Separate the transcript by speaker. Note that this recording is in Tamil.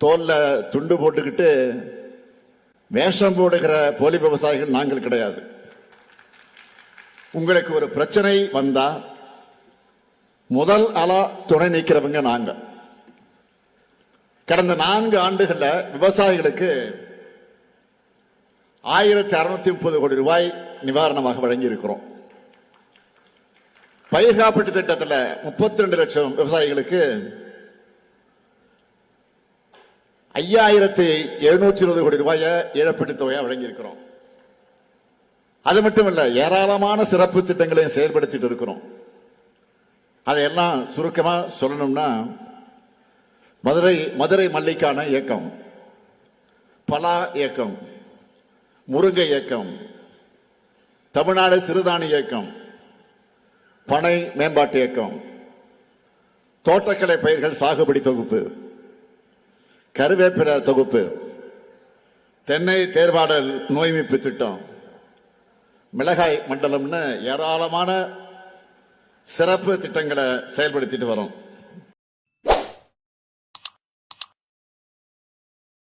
Speaker 1: தோல்ல துண்டு போட்டுக்கிட்டு வேஷம் போடுகிற போலி விவசாயிகள் நாங்கள் கிடையாது. உங்களுக்கு ஒரு பிரச்சனை வந்தா முதல் ஆளா துணை நிற்கிறவங்க நாங்க. கடந்த 4 ஆண்டுகள்ல விவசாயிகளுக்கு 1630 கோடி ரூபாய் நிவாரணமாக வழங்கி இருக்கிறோம். பயிர் காப்பீட்டு திட்டத்தில் 32 லட்சம் விவசாயிகளுக்கு 5720 கோடி ரூபாயை இழப்பீட்டு தொகையா வழங்கியிருக்கிறோம். அது மட்டுமல்ல, ஏராளமான சிறப்பு திட்டங்களையும் செயல்படுத்திட்டு இருக்கிறோம். அதையெல்லாம் சுருக்கமா சொல்லணும்னா, மதுரை மல்லிக்கான இயக்கம், பலா இயக்கம், முருங்கை இயக்கம், தமிழ்நாடு சிறுதானிய இயக்கம், பனை மேம்பாட்டு இயக்கம், தோட்டக்கலை பயிர்கள் சாகுபடி தொகுப்பு, கருவேப்பிலை தொகுப்பு, தென்னை தேர்வாடல் நோய் மீட்பு திட்டம், மிளகாய் மண்டலம்னு ஏராளமான சிறப்பு திட்டங்களை செயல்படுத்திட்டு வரோம்.